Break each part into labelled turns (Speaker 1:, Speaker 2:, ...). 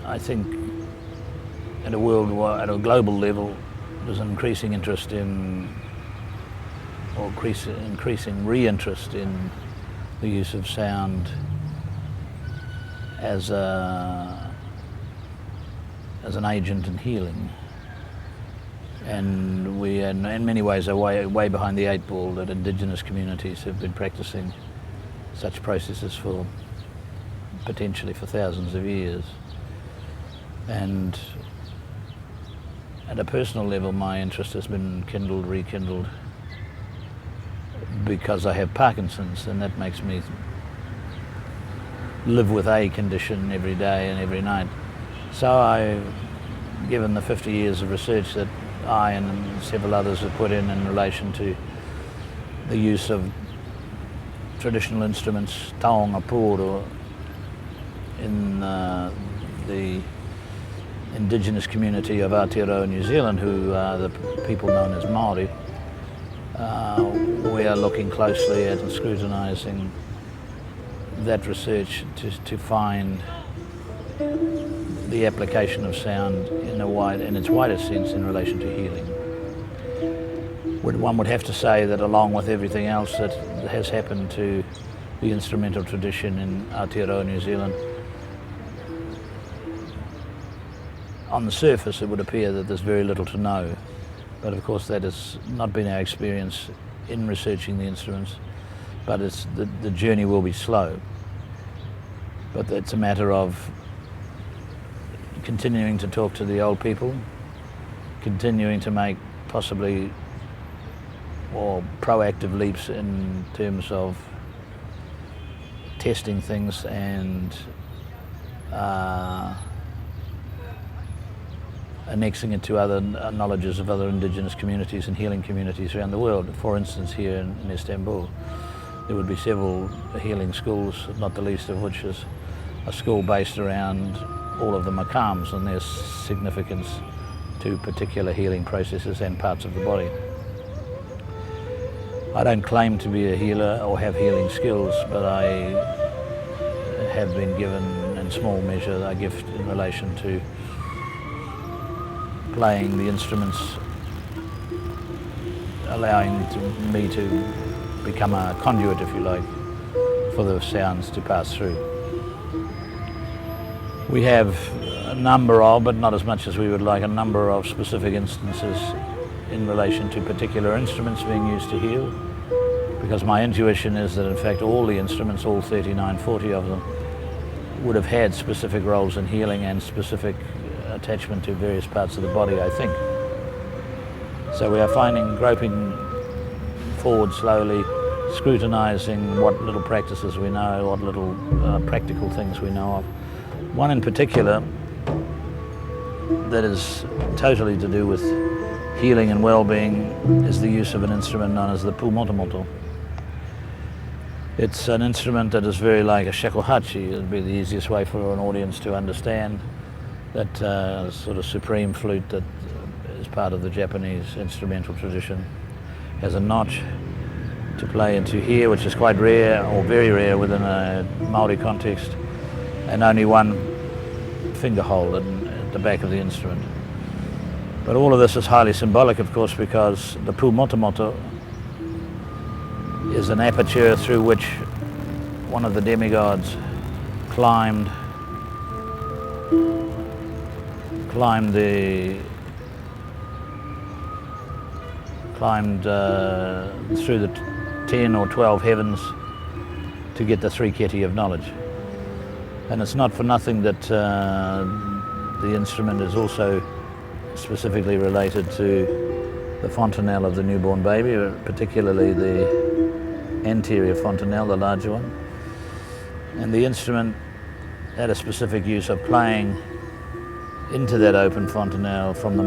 Speaker 1: I think at a global level, there's an increasing interest in, or increasing re-interest in the use of sound as an agent in healing. And we, in many ways, are way behind the eight ball, that indigenous communities have been practicing such processes for potentially for thousands of years. And at a personal level, my interest has been rekindled, because I have Parkinson's, and that makes me live with a condition every day and every night. So given the 50 years of research that I and several others have put in relation to the use of traditional instruments, taonga pūoro, in the indigenous community of Aotearoa, New Zealand, who are the people known as Māori, we are looking closely at and scrutinising that research to find the application of sound in its widest sense in relation to healing. One would have to say that, along with everything else that has happened to the instrumental tradition in Aotearoa, New Zealand, on the surface it would appear that there's very little to know, but of course that has not been our experience in researching the instruments. But the journey will be slow, but it's a matter of continuing to talk to the old people, continuing to make possibly more proactive leaps in terms of testing things and annexing it to other knowledges of other indigenous communities and healing communities around the world. For instance, here in Istanbul, there would be several healing schools, not the least of which is a school based around all of the makams and their significance to particular healing processes and parts of the body. I don't claim to be a healer or have healing skills, but I have been given, in small measure, a gift in relation to playing the instruments, allowing me to become a conduit, if you like, for the sounds to pass through. We have a number of, but not as much as we would like, a number of specific instances in relation to particular instruments being used to heal, because my intuition is that in fact all the instruments, all 39, 40 of them, would have had specific roles in healing and specific attachment to various parts of the body, I think. So we are groping forward slowly, scrutinising what little practices we know, what little practical things we know of. One in particular that is totally to do with healing and well-being is the use of an instrument known as the pūmotomoto. It's an instrument that is very like a shakuhachi. It would be the easiest way for an audience to understand that sort of supreme flute that is part of the Japanese instrumental tradition. Has a notch to play into here, which is quite rare, or very rare within a Māori context, and only one finger hole at the back of the instrument. But all of this is highly symbolic, of course, because the pu motomoto is an aperture through which one of the demigods climbed through the 10 or 12 heavens to get the three keti of knowledge. And it's not for nothing that the instrument is also specifically related to the fontanelle of the newborn baby, particularly the anterior fontanelle, the larger one. And the instrument had a specific use of playing into that open fontanelle from the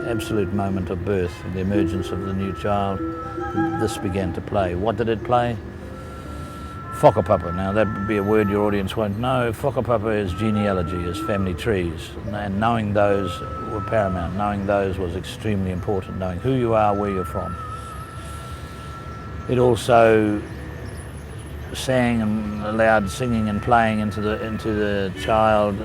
Speaker 1: absolute moment of birth, the emergence of the new child. This began to play. What did it play? Whakapapa. Now that would be a word your audience won't know. Whakapapa is genealogy, is family trees. And knowing those were paramount. Knowing those was extremely important, knowing who you are, where you're from. It also sang and allowed singing and playing into the child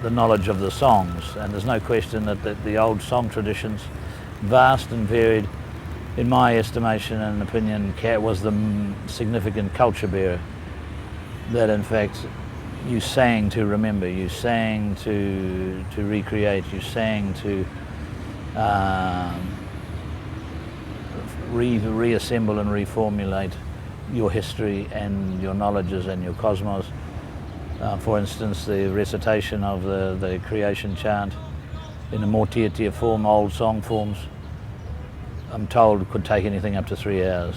Speaker 1: the knowledge of the songs, and there's no question that the old song traditions, vast and varied, in my estimation and opinion, was the significant culture bearer. That in fact you sang to remember, you sang to recreate, you sang to reassemble and reformulate your history and your knowledges and your cosmos. For instance, the recitation of the creation chant in a more tier form, old song forms, I'm told could take anything up to 3 hours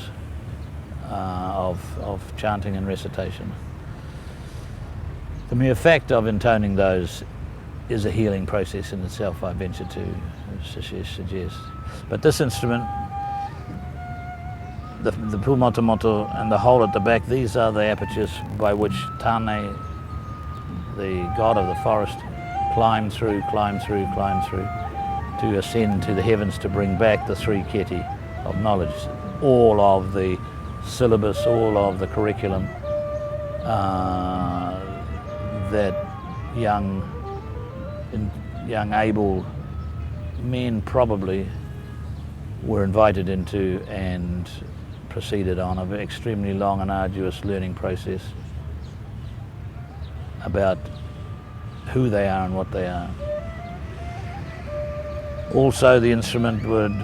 Speaker 1: of chanting and recitation. The mere fact of intoning those is a healing process in itself, I venture to suggest. But this instrument, the pu motomoto and the hole at the back, these are the apertures by which Tane, the god of the forest, climbed through to ascend to the heavens to bring back the three keti of knowledge, all of the syllabus, all of the curriculum that young able men probably were invited into and proceeded on an extremely long and arduous learning process about who they are and what they are. Also, the instrument would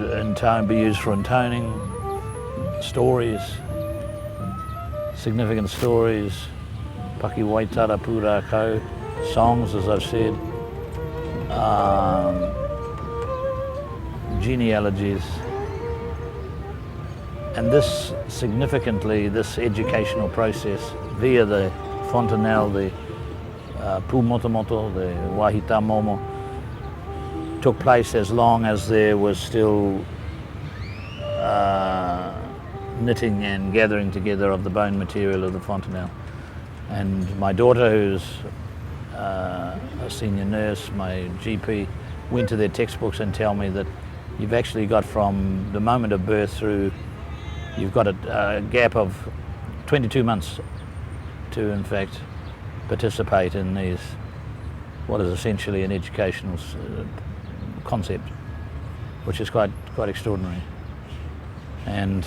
Speaker 1: be used for intoning stories, significant stories, paki waitara pura kau, songs, as I've said, genealogies, and this educational process via the fontanelle, the pu motomoto, the wahita momo, took place as long as there was still knitting and gathering together of the bone material of the fontanelle. And my daughter, who's a senior nurse, my GP, went to their textbooks and tell me that you've actually got from the moment of birth through, you've got a gap of 22 months to in fact participate in these, what is essentially an educational concept, which is quite extraordinary. And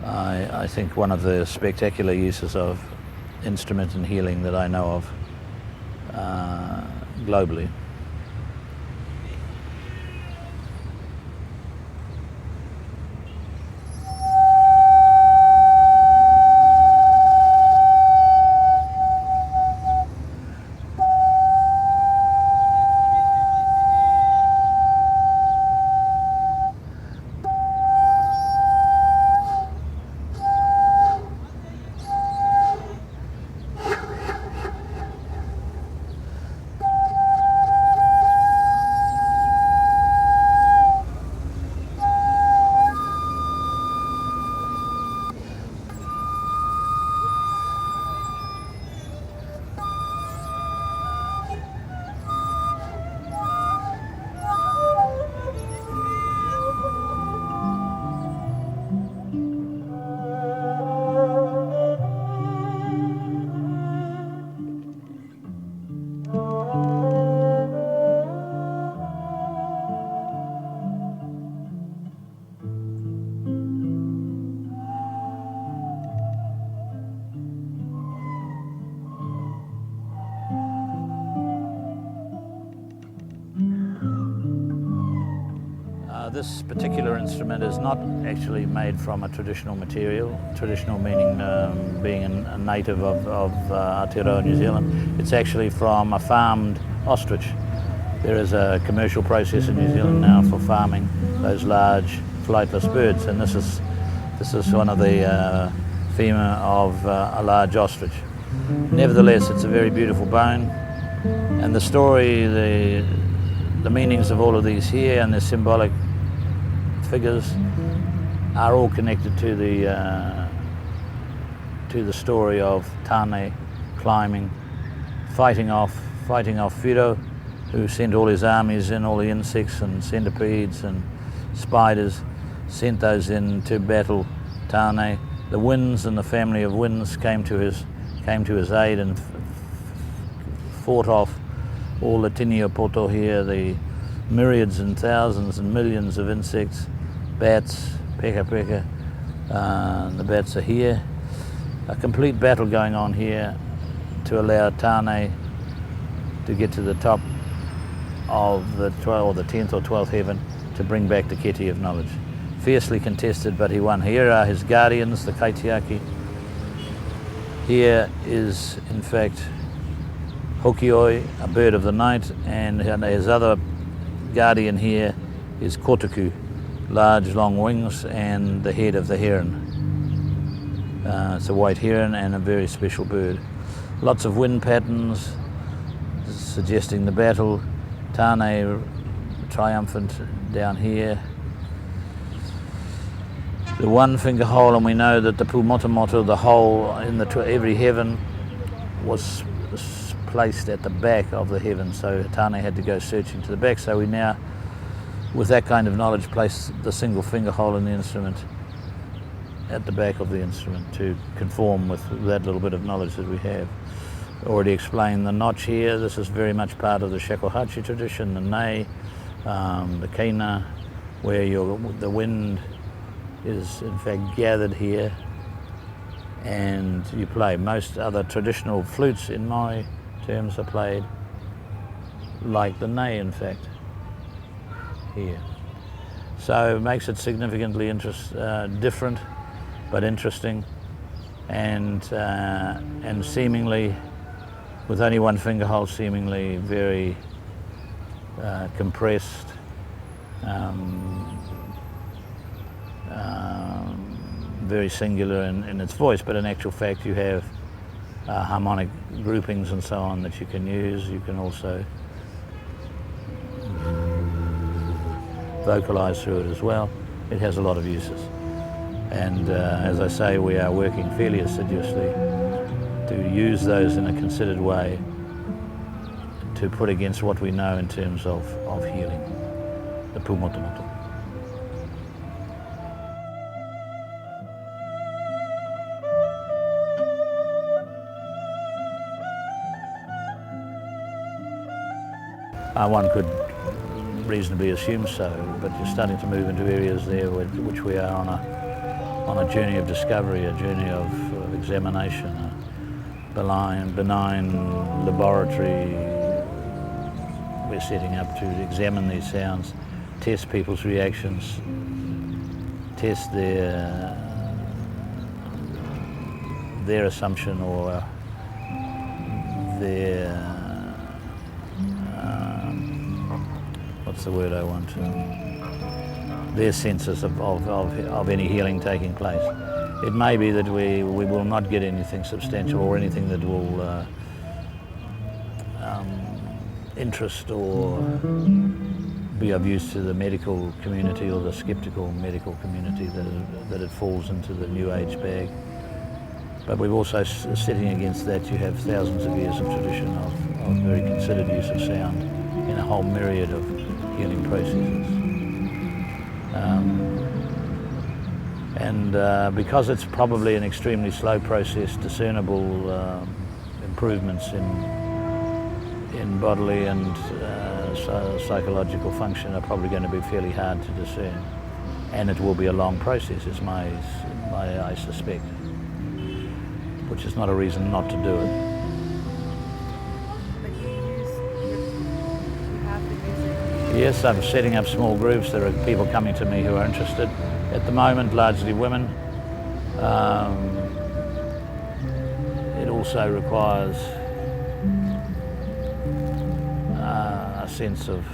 Speaker 1: I think one of the spectacular uses of instrument and healing that I know of globally. This particular instrument is not actually made from a traditional material, traditional meaning being a native of Aotearoa, New Zealand. It's actually from a farmed ostrich. There is a commercial process in New Zealand now for farming those large flightless birds, and this is one of the femur of a large ostrich. Nevertheless, it's a very beautiful bone, and the story, the meanings of all of these here and the symbolic figures are all connected to the story of Tāne climbing, fighting off Whiro, who sent all his armies in, all the insects and centipedes and spiders, sent those in to battle Tāne. The winds and the family of winds came to his aid and fought off all the tiniapoto here, the myriads and thousands and millions of insects, bats, peka, the bats are here. A complete battle going on here to allow Tāne to get to the top of the 10th or 12th heaven to bring back the kete of knowledge. Fiercely contested, but he won. Here are his guardians, the kaitiaki. Here is, in fact, Hokioi, a bird of the night, and his other guardian here is Kotuku, large long wings and the head of the heron. It's a white heron and a very special bird. Lots of wind patterns suggesting the battle. Tāne triumphant down here. The one finger hole, and we know that the Pumotomoto, the hole in every heaven, was placed at the back of the heaven, so Tāne had to go searching to the back. So we now, with that kind of knowledge, place the single finger hole in the instrument at the back of the instrument to conform with that little bit of knowledge that we have. Already explained the notch here. This is very much part of the shakuhachi tradition, the nei, the keina, where the wind is in fact gathered here and you play. Most other traditional flutes, in my terms, are played like the nei, in fact, here. So it makes it significantly different, but interesting, and seemingly, with only one finger hole, seemingly very compressed, very singular in its voice, but in actual fact you have harmonic groupings and so on that you can use. You can also vocalize through it as well. It has a lot of uses, and as I say, we are working fairly assiduously to use those in a considered way to put against what we know in terms of healing, the Pumotomoto. One could reasonably assume so, but you're starting to move into areas there which we are on a journey of discovery, a journey of examination, a benign laboratory. We're setting up to examine these sounds, test people's reactions, test their assumption or their what's the word I want? Their senses of any healing taking place. It may be that we will not get anything substantial or anything that will interest or be of use to the medical community or the skeptical medical community, that it falls into the New Age bag. But we've also, sitting against that, you have thousands of years of tradition of very considered use of sound in a whole myriad of healing processes. Because it's probably an extremely slow process, discernible improvements in bodily and psychological function are probably going to be fairly hard to discern, and it will be a long process, I suspect, which is not a reason not to do it.
Speaker 2: But you have to use it.
Speaker 1: Yes, I'm setting up small groups. There are people coming to me who are interested. At the moment, largely women. It also requires a sense of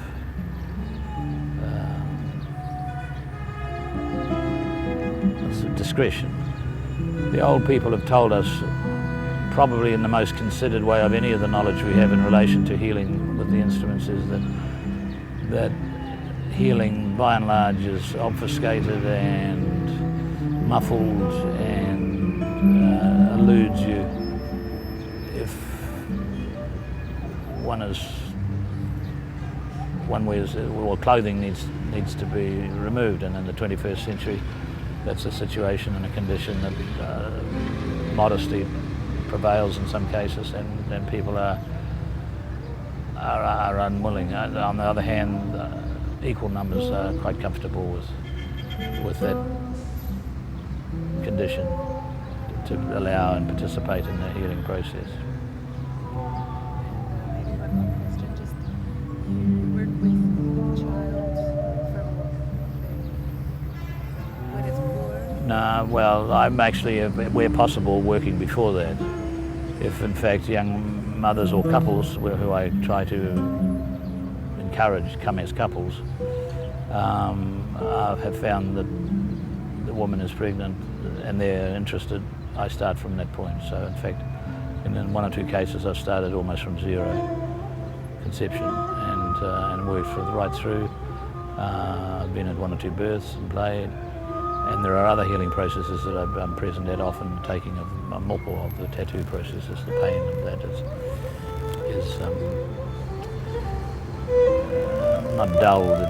Speaker 1: discretion. The old people have told us, probably in the most considered way of any of the knowledge we have in relation to healing with the instruments, is that healing by and large is obfuscated and muffled and eludes you if one wears, well, clothing needs to be removed, and in the 21st century that's a situation and a condition that modesty prevails in some cases, and people are unwilling. On the other hand, equal numbers are quite comfortable with that condition to allow and participate in the healing process. No, well, I'm actually, where possible, working before that. If in fact young mothers or couples who I try to encourage come as couples, I have found that the woman is pregnant and they're interested, I start from that point. So in fact, in one or two cases I've started almost from zero conception and worked right through. I've been at one or two births and played. And there are other healing processes that I'm present at, often taking a moko of the tattoo processes. The pain of that is not dulled.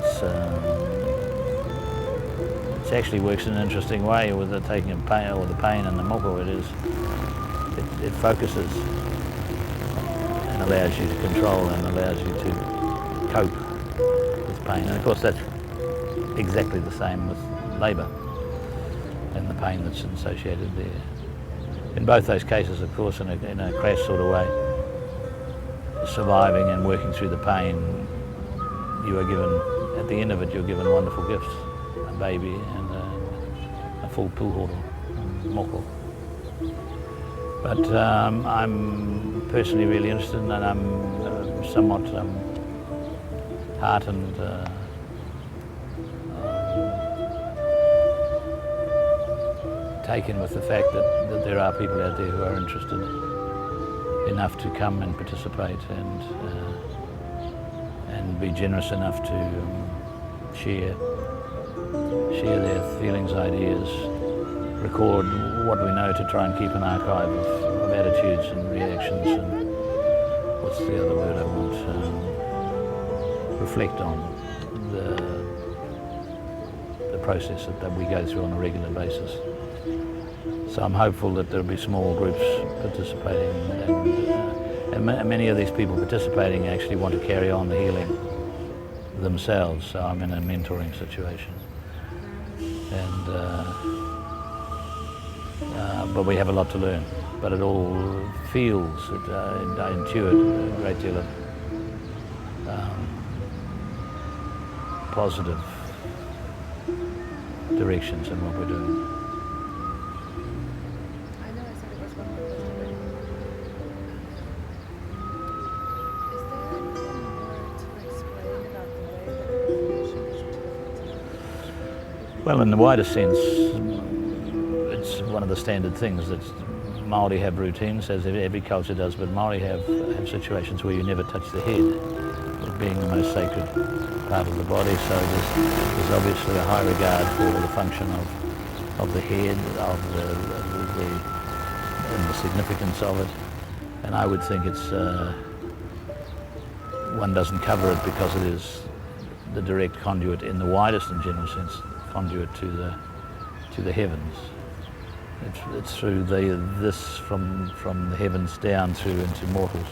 Speaker 1: It actually works in an interesting way with the taking of pain, or the pain and the moko. It focuses and allows you to control and allows you to cope with pain. And of course that's exactly the same with labour and the pain that's associated there. In both those cases, of course, in a crash sort of way, surviving and working through the pain, you are given, at the end of it, you're given wonderful gifts, a baby and a full puhoro, moko. But I'm personally really interested, and I'm somewhat heartened taken with the fact that there are people out there who are interested enough to come and participate and be generous enough to share their feelings, ideas, record what we know to try and keep an archive of attitudes and reactions and what's the other word I want, reflect on the process that we go through on a regular basis. So I'm hopeful that there'll be small groups participating, and many of these people participating actually want to carry on the healing themselves. So I'm in a mentoring situation, and but we have a lot to learn. But it all feels, I intuit a great deal of positive directions in what we're doing. Well, in the wider sense, it's one of the standard things that Māori have routines, as every culture does, but Māori have situations where you never touch the head, it being the most sacred part of the body. So there's obviously a high regard for the function of the head, and the significance of it. And I would think it's one doesn't cover it because it is the direct conduit, in the widest and general sense, conduit to the heavens. It's through this from the heavens down through into mortals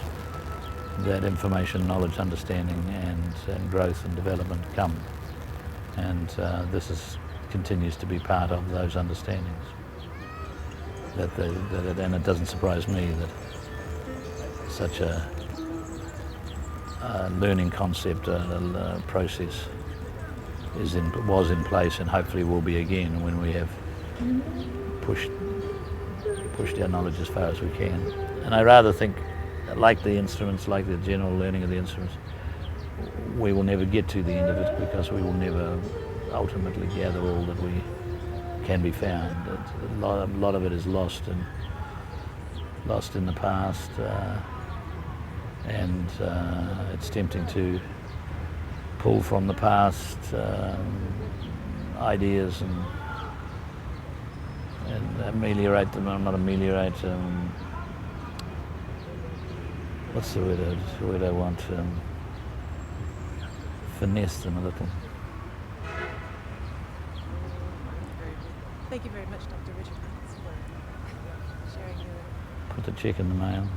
Speaker 1: that information, knowledge, understanding and growth and development come. And this continues to be part of those understandings. And it doesn't surprise me that such a learning concept process was in place and hopefully will be again when we have pushed our knowledge as far as we can. And I rather think, like the instruments, like the general learning of the instruments, we will never get to the end of it because we will never ultimately gather all that we can be found. A lot of it is lost in the past, and it's tempting to pull from the past ideas and ameliorate them, or not ameliorate, what's the word I want, finesse them a little.
Speaker 2: Thank you very much, Dr. Richard, for sharing your...
Speaker 1: Put the check in the mail.